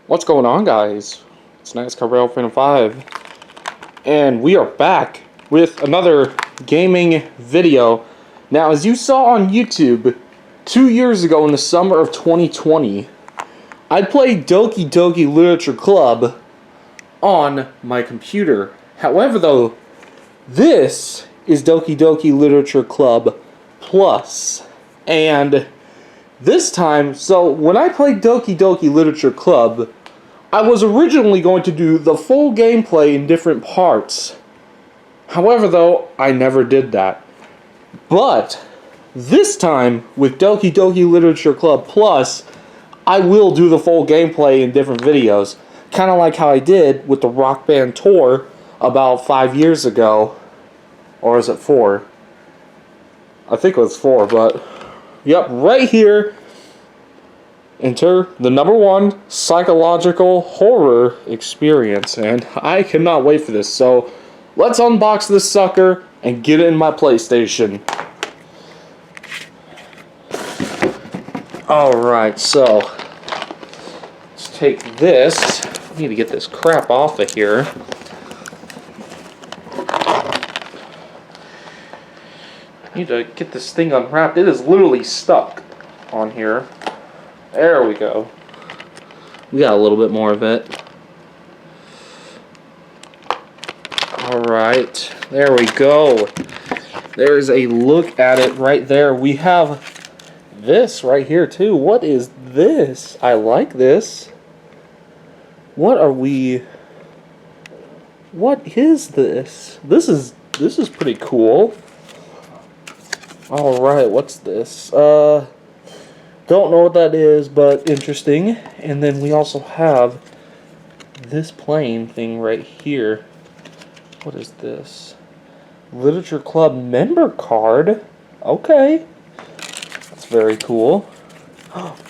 What's going on, guys? It's Nice Carvel Fan 5, and we are back with another gaming video. Now, as you saw on YouTube, 2 years ago in the summer of 2020, I played Doki Literature Club on my computer. However, though, this is Doki Literature Club Plus, and this time, so when I played Doki Literature Club, I was originally going to do the full gameplay in different parts. However, though, I never did that. But this time, with Doki Literature Club Plus, I will do the full gameplay in different videos. Kind of like how I did with the Rock Band Tour about 5 years ago. Or is it 4? I think it was 4, but yep, right here. Enter the #1 psychological horror experience, and I cannot wait for this. So let's unbox this sucker and get it in my PlayStation. Alright, so let's take this. I need to get this crap off of here. I need to get this thing unwrapped. It is literally stuck on here. There we go. We got a little bit more of it. Alright, there we go. There's a look at it right there. We have this right here too. What is this? I like this. What is this? This is pretty cool. Alright, what's this? Don't know what that is, but interesting. And then we also have this plain thing right here. What is this? Literature Club member card. Okay. That's very cool.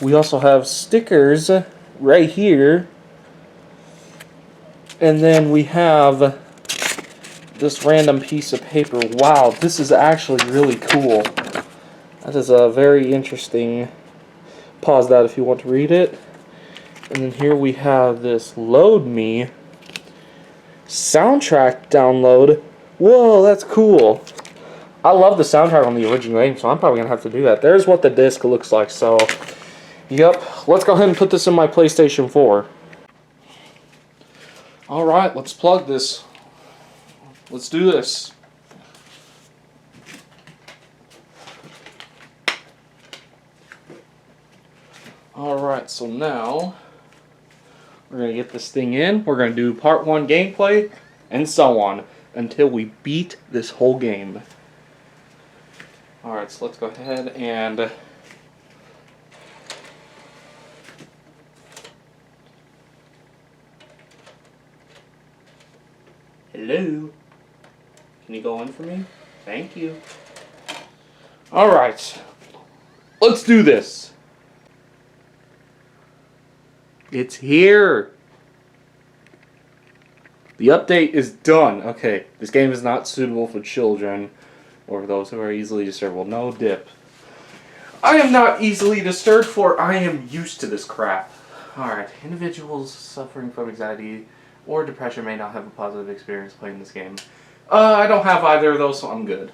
We also have stickers right here. And then we have this random piece of paper. Wow, this is actually really cool. That is a very interesting. Pause that if you want to read it. And then here we have this Load Me soundtrack download. Whoa, that's cool. I love the soundtrack on the original game, so I'm probably going to have to do that. There's what the disc looks like, so yep. Let's go ahead and put this in my PlayStation 4. Alright, let's plug this. Let's do this. Alright, so now we're going to get this thing in. We're going to do part 1 gameplay and so on until we beat this whole game. Alright, so let's go ahead and hello. Can you go in for me? Thank you. Alright, let's do this. It's here. The update is done. Okay, this game is not suitable for children or those who are easily disturbed. Well, no dip. I am not easily disturbed, for I am used to this crap. Alright, individuals suffering from anxiety or depression may not have a positive experience playing this game. I don't have either of those, so I'm good.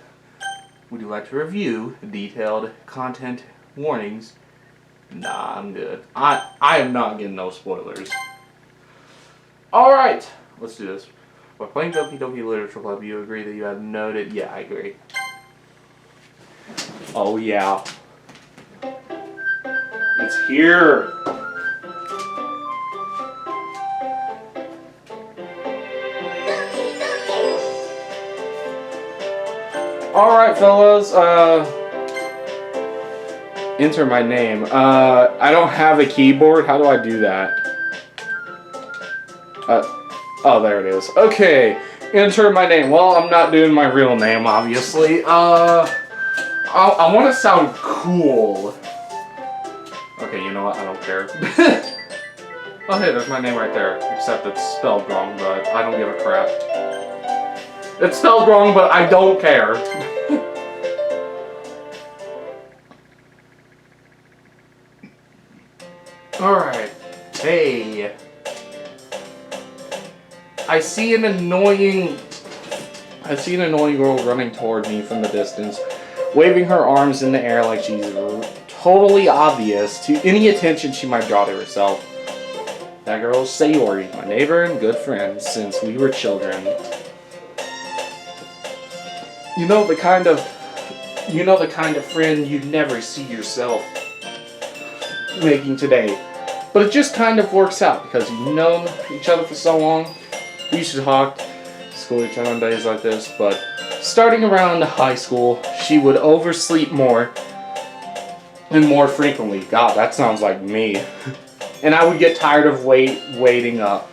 Would you like to review detailed content warnings? Nah, I'm good. I am not getting no spoilers. Alright, let's do this. While playing Doki Literature Club, you agree that you have noted... Yeah, I agree. Oh, yeah. It's here. Alright, fellas, enter my name. I don't have a keyboard. How do I do that? Oh, there it is. Okay, enter my name. Well, I'm not doing my real name, obviously. I want to sound cool. Okay, you know what? I don't care. Oh, hey, there's my name right there. Except it's spelled wrong, but I don't give a crap. It's spelled wrong, but I don't care. Alright. Hey. I see an annoying girl running toward me from the distance, waving her arms in the air like she's totally obvious to any attention she might draw to herself. That girl's Sayori, my neighbor and good friend since we were children. You know the kind of friend you'd never see yourself making today. But it just kind of works out because you've known each other for so long. We used to talk, school each other on days like this, but starting around high school, she would oversleep more and more frequently. God, that sounds like me. And I would get tired of waiting up.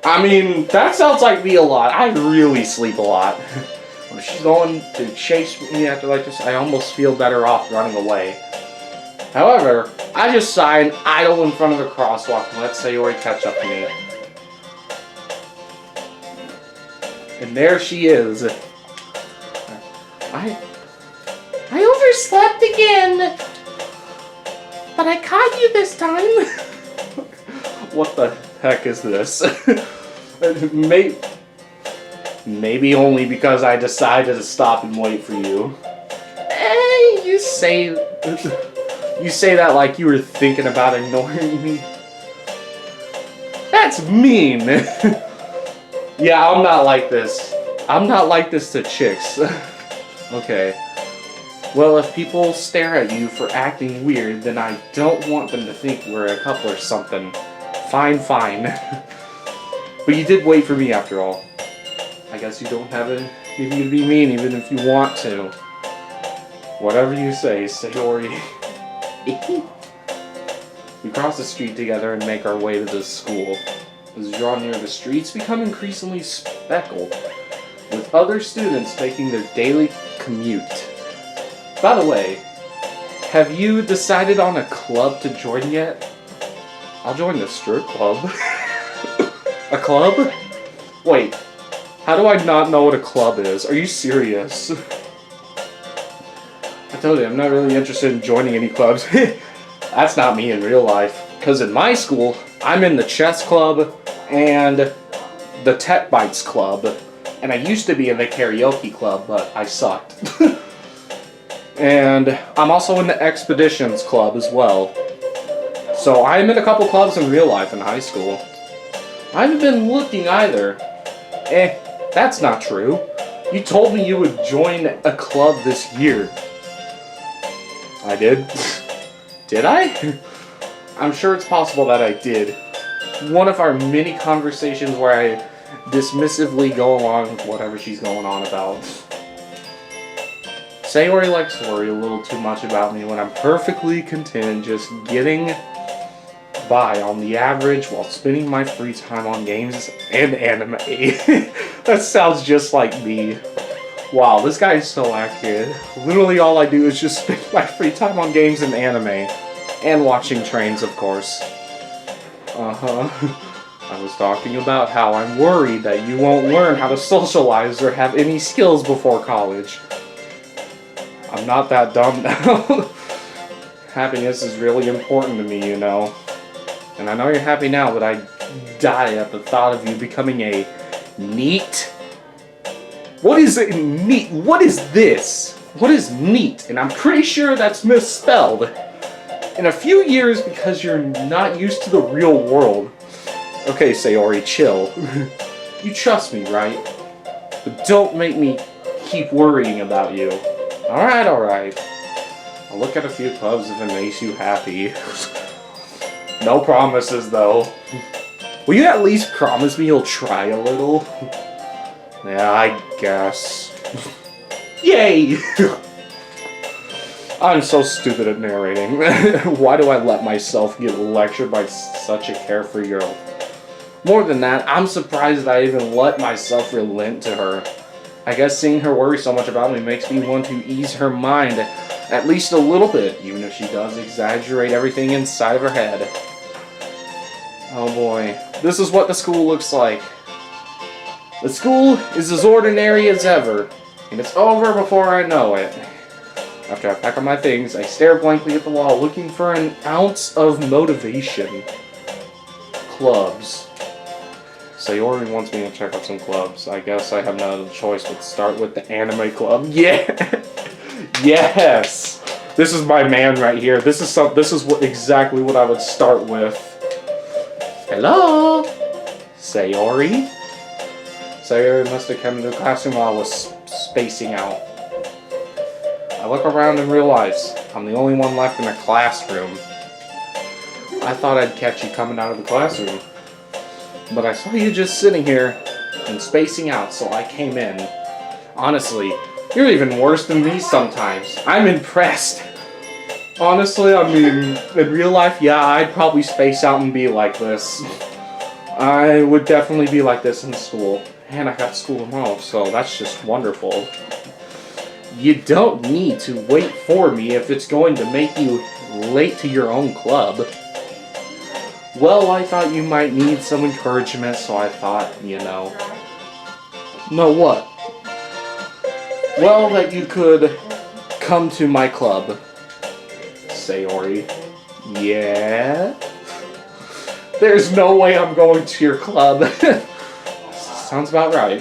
I mean, that sounds like me a lot. I really sleep a lot. When she's going to chase me after like this, I almost feel better off running away. However, I just sigh and idle in front of the crosswalk and let Sayori catch up to me. And there she is. I overslept again, but I caught you this time. What the heck is this? Maybe only because I decided to stop and wait for you. You say that like you were thinking about ignoring me. That's mean. Yeah, I'm not like this. I'm not like this to chicks. Okay. Well, if people stare at you for acting weird, then I don't want them to think we're a couple or something. Fine. But you did wait for me after all. I guess you don't have it in you to be mean even if you want to. Whatever you say, Sayori. We cross the street together and make our way to the school. As we draw near, the streets become increasingly speckled, with other students making their daily commute. By the way, have you decided on a club to join yet? I'll join the strip club. A club? Wait, how do I not know what a club is? Are you serious? I told you, I'm not really interested in joining any clubs. That's not me in real life. Because in my school, I'm in the chess club and the Tech Bites club. And I used to be in the karaoke club, but I sucked. And I'm also in the expeditions club as well. So I'm in a couple clubs in real life in high school. I haven't been looking either. That's not true. You told me you would join a club this year. I did? Did I? I'm sure it's possible that I did. One of our many conversations where I dismissively go along with whatever she's going on about. Sayori likes to worry a little too much about me when I'm perfectly content just getting by on the average while spending my free time on games and anime. That sounds just like me. Wow, this guy is so accurate. Literally all I do is just spend my free time on games and anime. And watching trains, of course. I was talking about how I'm worried that you won't learn how to socialize or have any skills before college. I'm not that dumb now. Happiness is really important to me, you know. And I know you're happy now, but I die at the thought of you becoming a NEET. What is it? NEET? What is this? What is NEET? And I'm pretty sure that's misspelled. In a few years, because you're not used to the real world. Okay, Sayori, chill. You trust me, right? But don't make me keep worrying about you. Alright. I'll look at a few clubs if it makes you happy. No promises, though. Will you at least promise me you'll try a little? Yeah, I guess. Yay! I'm so stupid at narrating. Why do I let myself get lectured by such a carefree girl? More than that, I'm surprised that I even let myself relent to her. I guess seeing her worry so much about me makes me want to ease her mind at least a little bit, even if she does exaggerate everything inside of her head. Oh boy, this is what the school looks like. The school is as ordinary as ever, and it's over before I know it. After I pack up my things, I stare blankly at the wall, looking for an ounce of motivation. Clubs. Sayori wants me to check out some clubs. I guess I have no other choice but start with the anime club. Yeah! Yes! This is my man right here. This is exactly what I would start with. Hello? Sayori? Sayori must have come into the classroom while I was spacing out. I look around and realize I'm the only one left in the classroom. I thought I'd catch you coming out of the classroom, but I saw you just sitting here and spacing out, so I came in. Honestly, you're even worse than me sometimes. I'm impressed. Honestly, I mean, in real life, yeah, I'd probably space out and be like this. I would definitely be like this in school. And I got school tomorrow, so that's just wonderful. You don't need to wait for me if it's going to make you late to your own club. Well, I thought you might need some encouragement, so I thought, you know. No, what? Well, that you could come to my club. Sayori. Yeah? There's no way I'm going to your club. Sounds about right.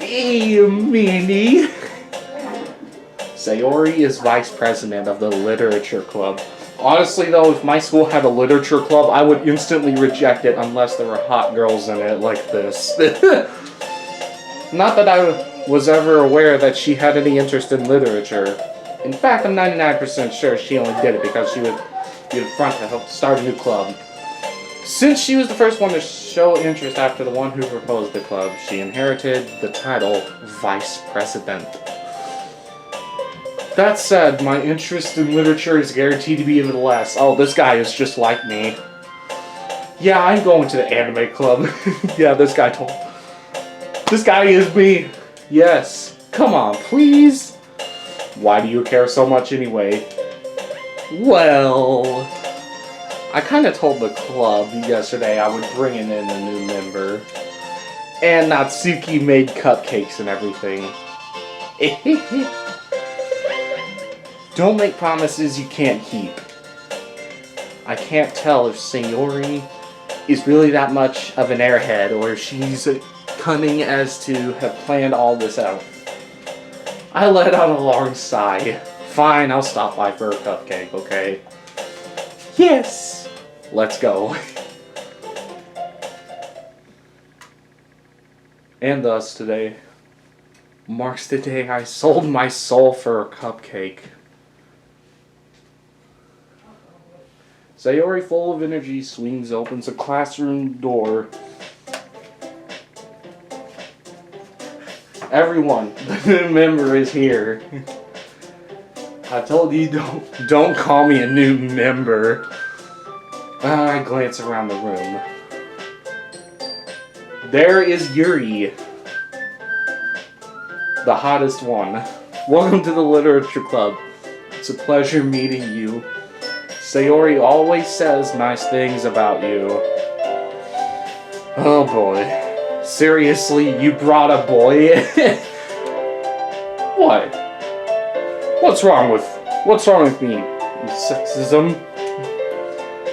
Eee, meanie. Sayori is vice president of the literature club. Honestly though, if my school had a literature club, I would instantly reject it unless there were hot girls in it like this. Not that I was ever aware that she had any interest in literature. In fact, I'm 99% sure she only did it because she would be the front to help start a new club. Since she was the first one to show interest after the one who proposed the club, she inherited the title Vice President. That said, my interest in literature is guaranteed to be even less. Oh, this guy is just like me. Yeah, I'm going to the anime club. Yeah, this guy is me. Yes. Come on, please. Why do you care so much anyway? Well, I kind of told the club yesterday I would bring in a new member. And Natsuki made cupcakes and everything. Don't make promises you can't keep. I can't tell if Sayori is really that much of an airhead or if she's cunning as to have planned all this out. I let out a long sigh. Fine, I'll stop by for a cupcake, okay? Yes! Let's go. And thus today marks the day I sold my soul for a cupcake. Sayori, full of energy, swings opens a classroom door. Everyone, the new member is here. I told you don't call me a new member. I glance around the room. There is Yuri, the hottest one. Welcome to the literature club. It's a pleasure meeting you. Sayori always says nice things about you. Oh boy. Seriously, you brought a boy? What? What's wrong with me? Sexism?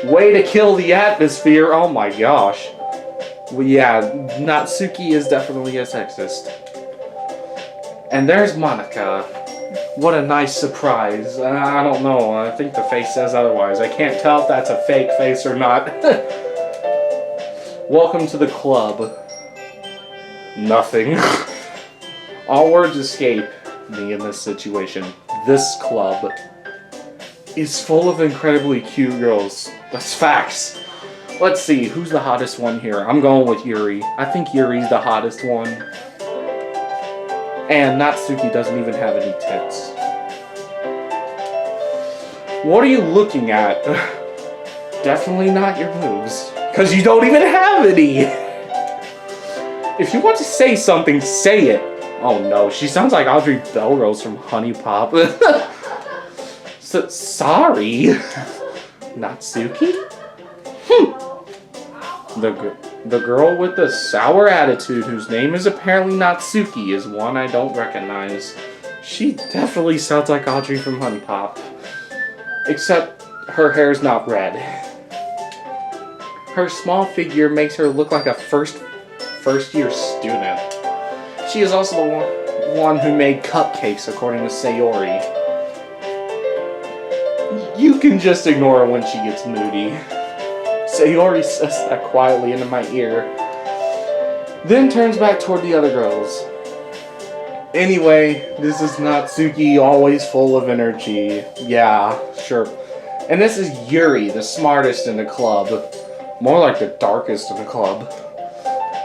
Way to kill the atmosphere, oh my gosh. Well, yeah, Natsuki is definitely a sexist. And there's Monica. What a nice surprise. I don't know, I think the face says otherwise. I can't tell if that's a fake face or not. Welcome to the club. Nothing. All words escape me in this situation. This club is full of incredibly cute girls. That's facts. Let's see, who's the hottest one here? I'm going with Yuri. I think Yuri's the hottest one. And Natsuki doesn't even have any tits. What are you looking at? Definitely not your boobs. Because you don't even have any! If you want to say something, say it. Oh no, she sounds like Audrey Belrose from Honey Pop. Sorry. Natsuki? The girl with the sour attitude whose name is apparently Natsuki is one I don't recognize. She definitely sounds like Audrey from Honey Pop. Except her hair's not red. Her small figure makes her look like a first-year student. She is also the one who made cupcakes, according to Sayori. You can just ignore her when she gets moody. Sayori says that quietly into my ear, then turns back toward the other girls. Anyway, this is Natsuki, always full of energy. Yeah, sure. And this is Yuri, the smartest in the club. More like the darkest in the club.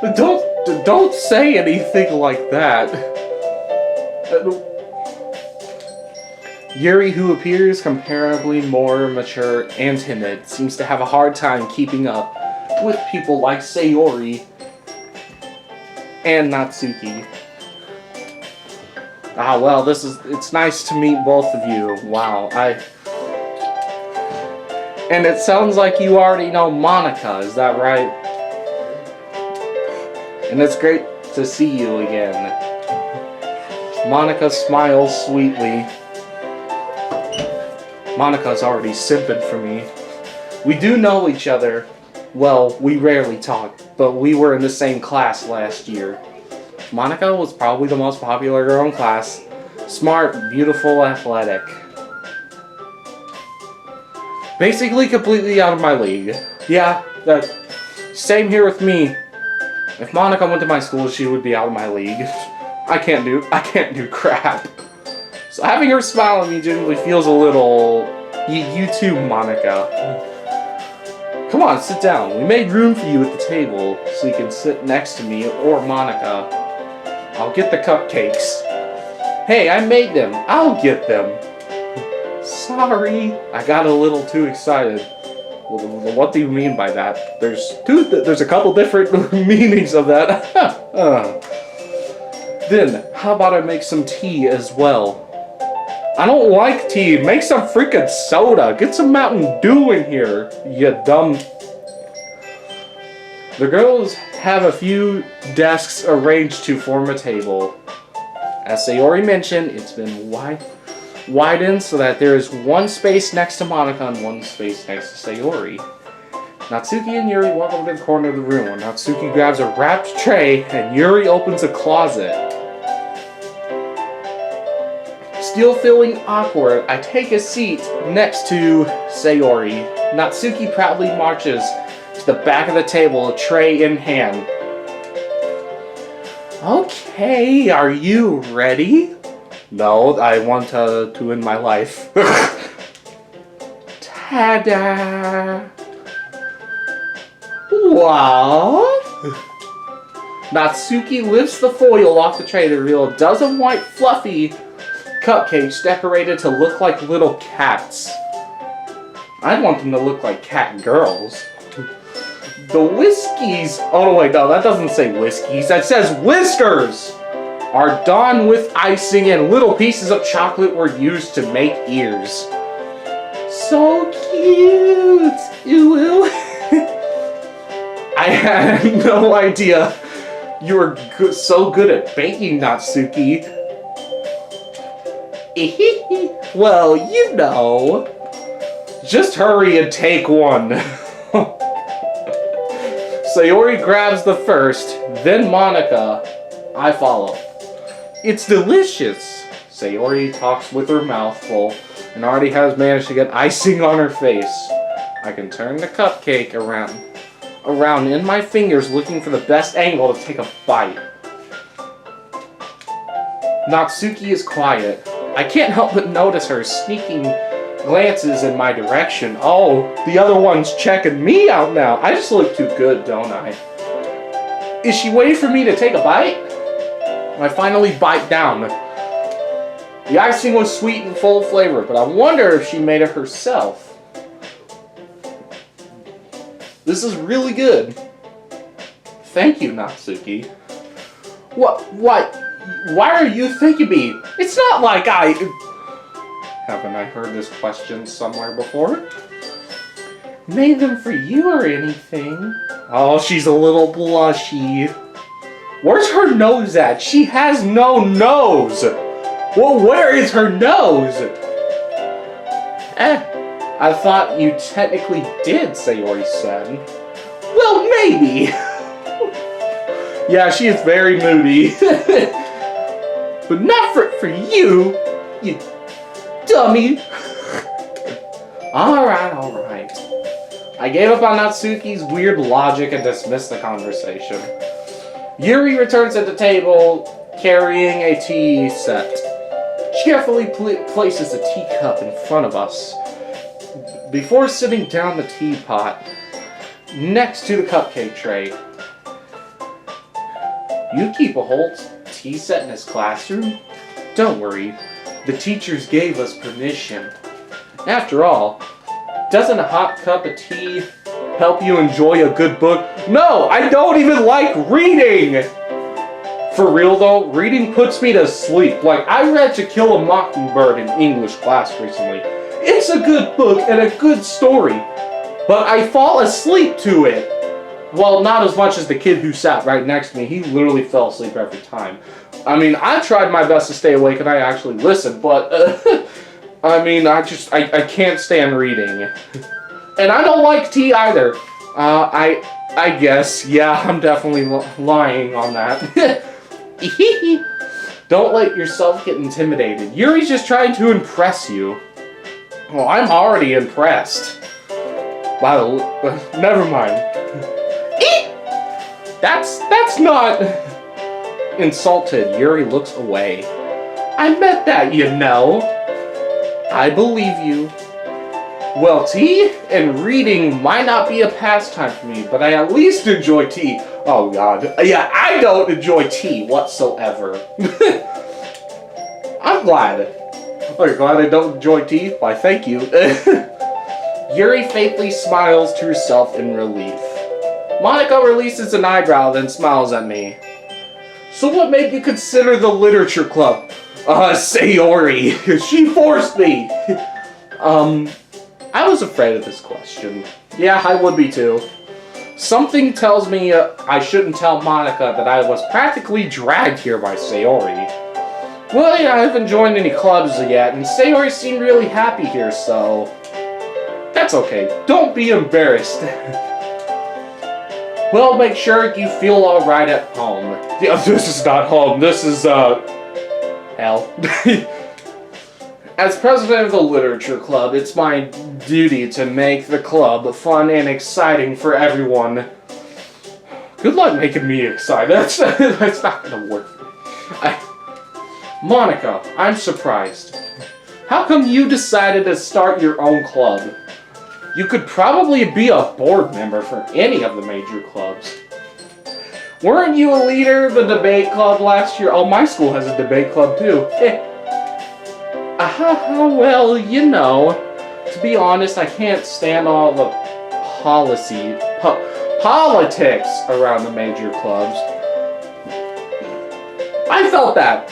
But don't say anything like that. Yuri, who appears comparably more mature and timid, seems to have a hard time keeping up with people like Sayori and Natsuki. Ah, well, it's nice to meet both of you. Wow, and it sounds like you already know Monica, is that right? And it's great to see you again. Monica smiles sweetly. Monica's already simping for me. We do know each other. Well, we rarely talk, but we were in the same class last year. Monica was probably the most popular girl in class. Smart, beautiful, athletic. Basically completely out of my league. Yeah, same here with me. If Monica went to my school, she would be out of my league. I can't do crap. So having her smile at me genuinely feels a little... You too, Monica. Come on, sit down. We made room for you at the table, so you can sit next to me or Monica. I'll get the cupcakes. Hey, I made them. I'll get them. Sorry. I got a little too excited. Well, what do you mean by that? There's a couple different meanings of that. Then, how about I make some tea as well? I don't like tea. Make some freaking soda. Get some Mountain Dew in here, you dumb... The girls have a few desks arranged to form a table. As Sayori mentioned, it's been widened so that there is one space next to Monica and one space next to Sayori. Natsuki and Yuri walk over to the corner of the room where Natsuki grabs a wrapped tray and Yuri opens a closet. Still feeling awkward, I take a seat next to Sayori. Natsuki proudly marches to the back of the table, a tray in hand. Okay, are you ready? No, I want to end my life. Ta-da! What? Natsuki lifts the foil off the tray to reveal a dozen white fluffy cupcakes decorated to look like little cats. I want them to look like cat girls. The whiskies... Oh, no, wait, no, that doesn't say whiskies. That says whiskers! Are done with icing and little pieces of chocolate were used to make ears. So cute! Ew. I had no idea you were so good at baking, Natsuki. Well, you know. Just hurry and take one. Sayori grabs the first, then Monica. I follow. It's delicious. Sayori talks with her mouth full and already has managed to get icing on her face. I can turn the cupcake around in my fingers looking for the best angle to take a bite. Natsuki is quiet. I can't help but notice her sneaking glances in my direction. Oh, the other one's checking me out now. I just look too good, don't I? Is she waiting for me to take a bite? I finally bite down. The icing was sweet and full of flavor, but I wonder if she made it herself. This is really good. Thank you, Natsuki. What? Why are you thanking me? It's not like I... Haven't I heard this question somewhere before? Made them for you or anything? Oh, she's a little blushy. Where's her nose at? She has no nose! Well, where is her nose? I thought you technically did, Sayori said. Well, maybe. Yeah, she is very moody. But not for you, you dummy. Alright. I gave up on Natsuki's weird logic and dismissed the conversation. Yuri returns at the table, carrying a tea set. She carefully places a teacup in front of us, before sitting down the teapot next to the cupcake tray. You keep a whole tea set in his classroom? Don't worry, the teachers gave us permission. After all, doesn't a hot cup of tea help you enjoy a good book? No, I don't even like reading! For real though, reading puts me to sleep. Like, I read To Kill a Mockingbird in English class recently. It's a good book and a good story, but I fall asleep to it. Well, not as much as the kid who sat right next to me. He literally fell asleep every time. I mean, I tried my best to stay awake and I actually listened, but I mean, I can't stand reading. And I don't like tea either. I guess, yeah, I'm definitely lying on that. Don't let yourself get intimidated. Yuri's just trying to impress you. Well, I'm already impressed. Never mind. That's not insulted. Yuri looks away. I meant that, you know. I believe you. Well, tea and reading might not be a pastime for me, but I at least enjoy tea. Oh god. Yeah, I don't enjoy tea whatsoever. I'm glad. Oh, you're glad I don't enjoy tea? Why, thank you. Yuri faintly smiles to herself in relief. Monika releases an eyebrow, then smiles at me. So what made you consider the literature club? Sayori. She forced me. I was afraid of this question. Yeah, I would be too. Something tells me I shouldn't tell Monika that I was practically dragged here by Sayori. Well, yeah, I haven't joined any clubs yet, and Sayori seemed really happy here, so... That's okay. Don't be embarrassed. Well, make sure you feel alright at home. Yeah, this is not home. This is, hell. As president of the literature club, it's my duty to make the club fun and exciting for everyone. Good luck making me excited. That's not gonna work. Monika, I'm surprised. How come you decided to start your own club? You could probably be a board member for any of the major clubs. Weren't you a leader of the debate club last year? Oh, my school has a debate club too. Well, you know, to be honest, I can't stand all the politics around the major clubs. I felt that.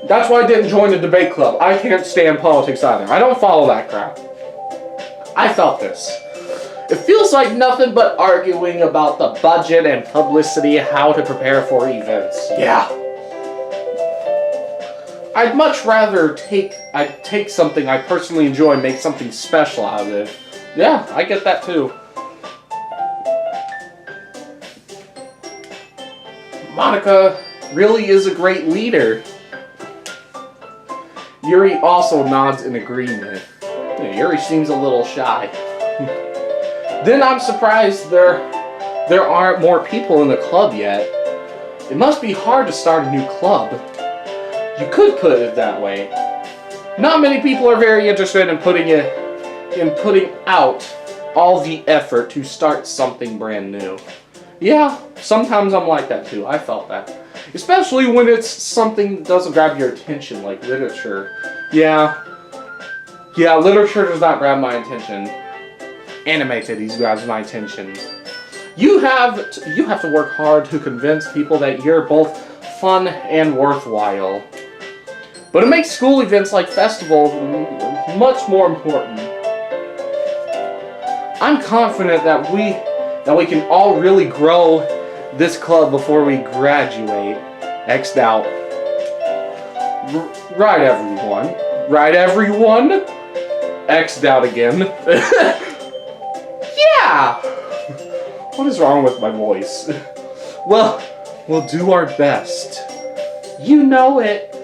That's why I didn't join the debate club. I can't stand politics either. I don't follow that crap. I felt this. It feels like nothing but arguing about the budget and publicity, how to prepare for events. Yeah. I'd much rather take something I personally enjoy and make something special out of it. Yeah, I get that too. Monika really is a great leader. Yuri also nods in agreement. Yeah, Yuri seems a little shy. Then I'm surprised there aren't more people in the club yet. It must be hard to start a new club. You could put it that way. Not many people are very interested in putting out all the effort to start something brand new. Yeah, sometimes I'm like that too. I felt that. Especially when it's something that doesn't grab your attention, like literature. Yeah, literature does not grab my attention. Anime titties grabs my attention. You have to work hard to convince people that you're both fun and worthwhile. But it makes school events like festivals much more important. I'm confident that we can all really grow this club before we graduate. X'd out. Right, everyone. Right, everyone? X'd out again. Yeah! What is wrong with my voice? Well, we'll do our best. You know it.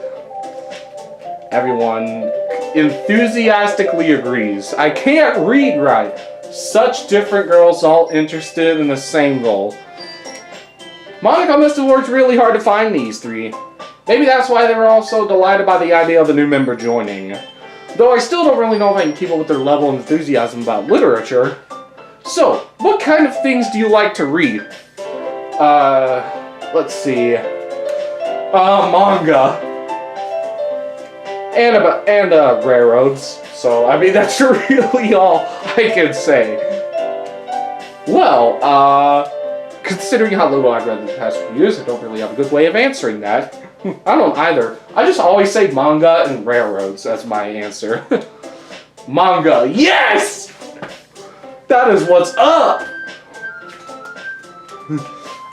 Everyone enthusiastically agrees. I can't read right. Such different girls all interested in the same goal. Monica must have worked really hard to find these three. Maybe that's why they were all so delighted by the idea of a new member joining. Though I still don't really know if I can keep up with their level of enthusiasm about literature. So, what kind of things do you like to read? Let's see. Manga. And railroads. So, I mean, that's really all I can say. Well, considering how little I've read in the past few years, I don't really have a good way of answering that. I don't either. I just always say manga and railroads as my answer. Manga, yes! That is what's up!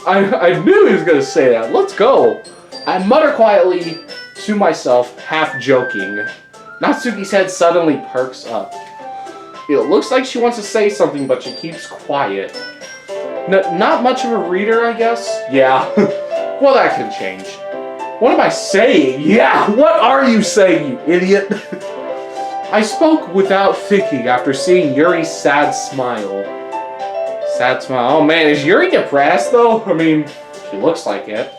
I knew he was going to say that. Let's go. I mutter quietly to myself, half joking. Natsuki's head suddenly perks up. It looks like she wants to say something, but she keeps quiet. Not much of a reader, I guess? Yeah. Well, that can change. What am I saying? Yeah, what are you saying, you idiot? I spoke without thinking after seeing Yuri's sad smile. Sad smile. Oh man, is Yuri depressed though? I mean, she looks like it.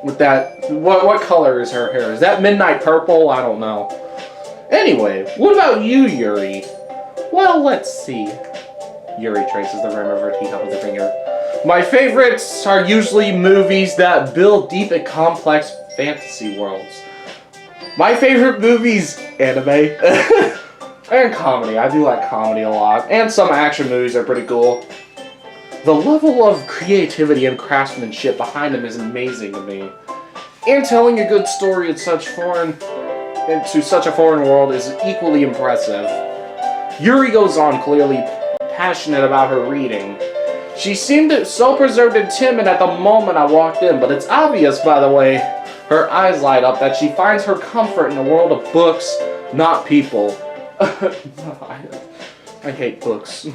With that, what color is her hair? Is that midnight purple? I don't know. Anyway, what about you, Yuri? Well, let's see. Yuri traces the rim of her teacup with her finger. My favorites are usually movies that build deep and complex fantasy worlds. My favorite movies, anime, and comedy. I do like comedy a lot, and some action movies are pretty cool. The level of creativity and craftsmanship behind them is amazing to me. And telling a good story into such a foreign world is equally impressive. Yuri goes on, clearly passionate about her reading. She seemed so preserved and timid at the moment I walked in, but it's obvious, by the way, her eyes light up, that she finds her comfort in a world of books, not people. I hate books.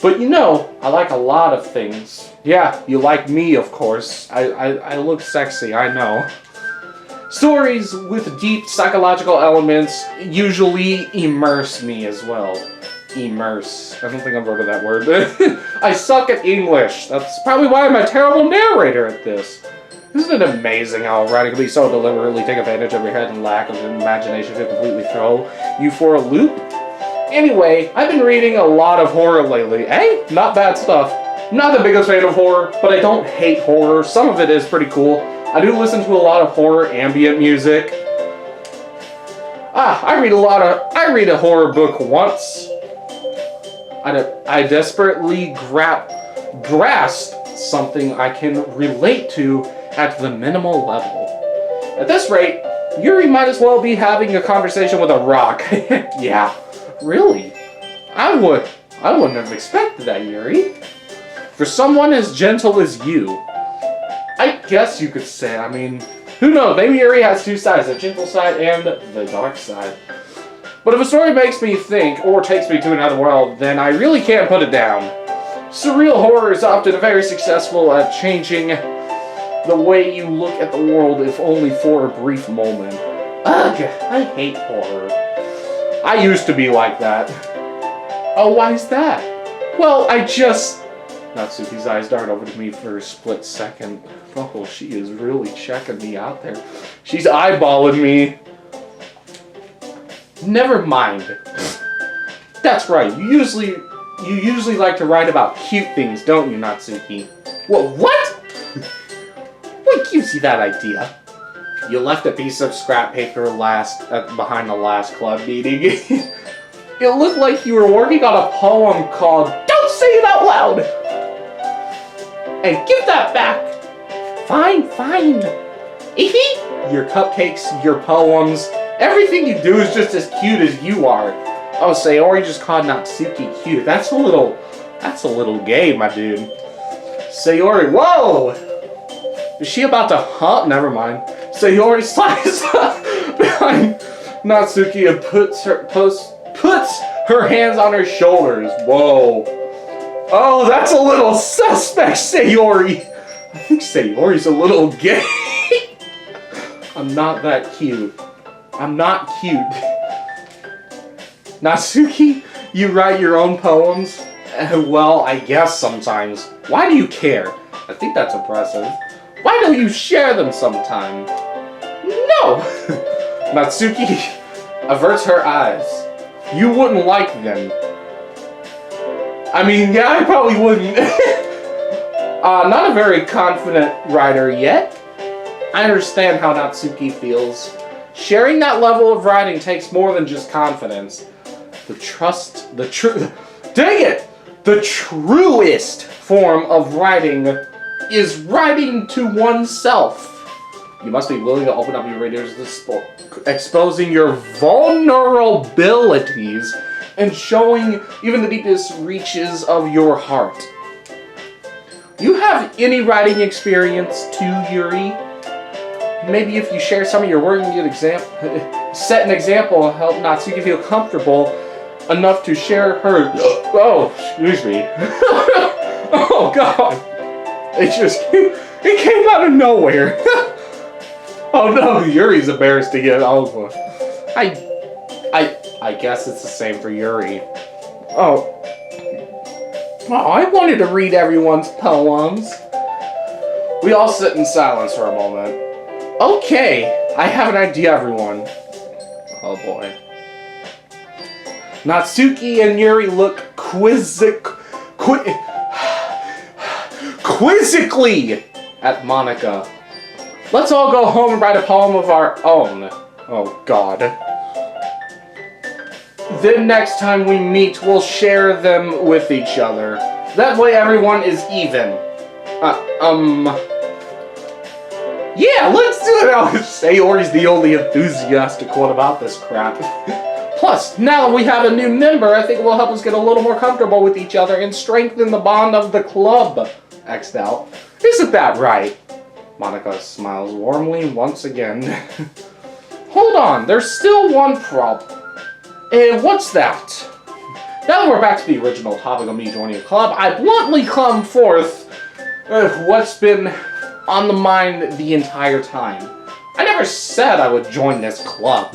But you know, I like a lot of things. Yeah, you like me, of course. I look sexy, I know. Stories with deep psychological elements usually immerse me as well. Immerse. I don't think I've heard of that word. I suck at English. That's probably why I'm a terrible narrator at this. Isn't it amazing how writing can be so deliberately take advantage of your head and lack of imagination to completely throw you for a loop? Anyway, I've been reading a lot of horror lately. Hey, not bad stuff. Not the biggest fan of horror, but I don't hate horror. Some of it is pretty cool. I do listen to a lot of horror ambient music. I read a horror book once. I desperately grasped something I can relate to at the minimal level. At this rate, Yuri might as well be having a conversation with a rock. Yeah, really? I wouldn't have expected that, Yuri. For someone as gentle as you, I guess you could say. I mean, who knows? Maybe Yuri has two sides, the gentle side and the dark side. But if a story makes me think, or takes me to another world, then I really can't put it down. Surreal horror is often very successful at changing the way you look at the world, if only for a brief moment. Ugh, I hate horror. I used to be like that. Oh, why is that? Well, Natsuki's eyes dart over to me for a split second. Oh, she is really checking me out there. She's eyeballing me. Never mind. That's right, you usually like to write about cute things, don't you, Natsuki? What? What gives you that idea? You left a piece of scrap paper behind the last club meeting. It looked like you were working on a poem called Don't Say It Out Loud! And give that back! Fine. Your cupcakes, your poems, everything you do is just as cute as you are. Oh, Sayori just called Natsuki cute. That's a little gay, my dude. Sayori, whoa! Is she about to hump? Never mind. Sayori slides up behind Natsuki and puts her hands on her shoulders. Whoa. Oh, that's a little suspect, Sayori. I think Sayori's a little gay. I'm not that cute. I'm not cute. Natsuki, you write your own poems? Well, I guess sometimes. Why do you care? I think that's impressive. Why don't you share them sometime? No! Natsuki averts her eyes. You wouldn't like them. I mean, yeah, I probably wouldn't. Not a very confident writer yet. I understand how Natsuki feels. Sharing that level of writing takes more than just confidence. The truest form of writing is writing to oneself. You must be willing to open up your readers to exposing your vulnerabilities and showing even the deepest reaches of your heart. Do you have any writing experience too, Yuri? Maybe if you share some of your work and set an example, help Natsuki feel comfortable enough to share her. Oh, excuse me. Oh God! It came out of nowhere. Oh no, Yuri's embarrassed to get over. I guess it's the same for Yuri. Oh. Well, I wanted to read everyone's poems. We all sit in silence for a moment. Okay, I have an idea, everyone. Oh boy. Natsuki and Yuri look quizzically at Monika. Let's all go home and write a poem of our own. Oh God. Then next time we meet, we'll share them with each other. That way everyone is even. Yeah, let's do it! Sayori's the only enthusiastic one about this crap. Plus, now that we have a new member, I think it will help us get a little more comfortable with each other and strengthen the bond of the club. X'd out. Isn't that right? Monika smiles warmly once again. Hold on, there's still one problem. What's that? Now that we're back to the original topic of me joining a club, I bluntly come forth what's been on the mind the entire time. I never said I would join this club.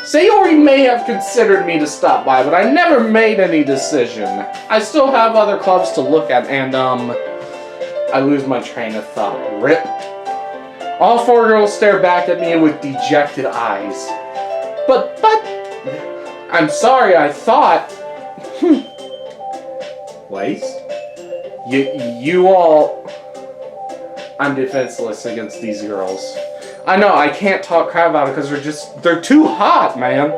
Sayori may have considered me to stop by, but I never made any decision. I still have other clubs to look at, and I lose my train of thought. Rip. All four girls stare back at me with dejected eyes. But, I'm sorry, I thought... Wait? You all... I'm defenseless against these girls. I know, I can't talk crap about it because they're too hot, man.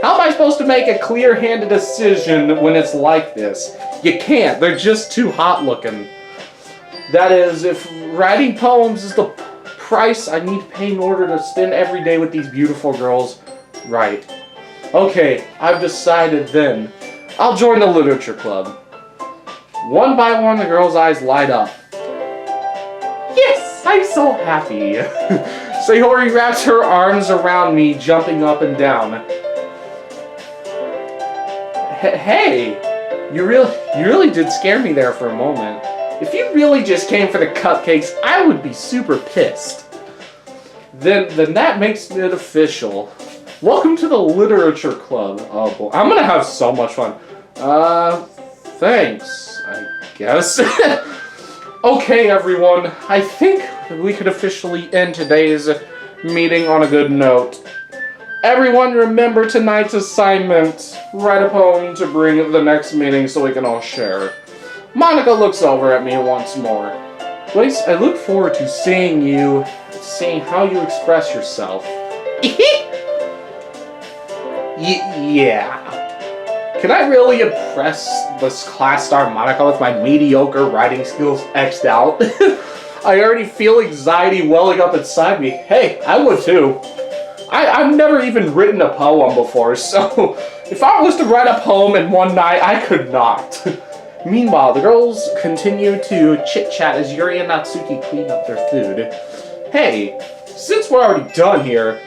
How am I supposed to make a clear-handed decision when it's like this? You can't, they're just too hot looking. That is, if writing poems is the price I need to pay in order to spend every day with these beautiful girls, right. Okay, I've decided then. I'll join the literature club. One by one, the girls' eyes light up. Yes, I'm so happy. Sayori wraps her arms around me, jumping up and down. Hey, you really did scare me there for a moment. If you really just came for the cupcakes, I would be super pissed. Then that makes it official. Welcome to the literature club. Oh boy, I'm gonna have so much fun. Thanks, I guess. Okay, everyone, I think we could officially end today's meeting on a good note. Everyone remember tonight's assignment. Write a poem to bring at the next meeting so we can all share. Monika looks over at me once more. Grace, I look forward to seeing how you express yourself. Yeah. Can I really impress this class star Monika with my mediocre writing skills X'd out? I already feel anxiety welling up inside me. Hey, I would too. I've never even written a poem before, so if I was to write a poem in one night, I could not. Meanwhile, the girls continue to chit-chat as Yuri and Natsuki clean up their food. Hey, since we're already done here,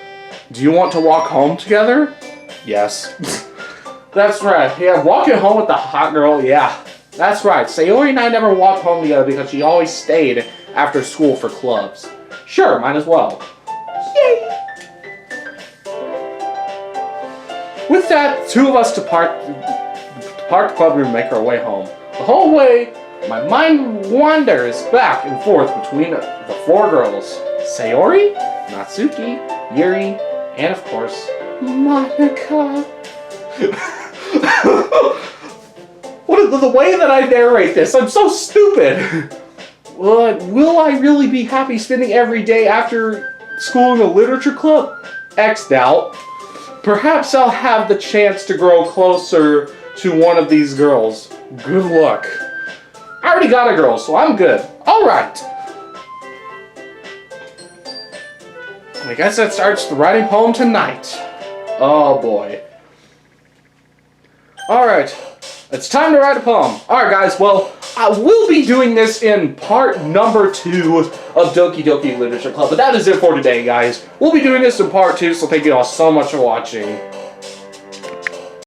do you want to walk home together? Yes. That's right. Yeah, walking home with the hot girl, yeah. That's right, Sayori and I never walked home together because she always stayed after school for clubs. Sure, might as well. Yay! With that, two of us depart the club room and make our way home. The whole way, my mind wanders back and forth between the four girls. Sayori, Natsuki, Yuri, and of course, Monika. The way that I narrate this, I'm so stupid. Will I really be happy spending every day after school in a literature club? X-doubt. Perhaps I'll have the chance to grow closer to one of these girls. Good luck. I already got a girl, so I'm good. Alright. I guess that starts the writing poem tonight. Oh boy. Alright. It's time to write a poem. Alright guys, well, I will be doing this in part number 2 of Doki Doki Literature Club, but that is it for today, guys. We'll be doing this in part 2, so thank you all so much for watching.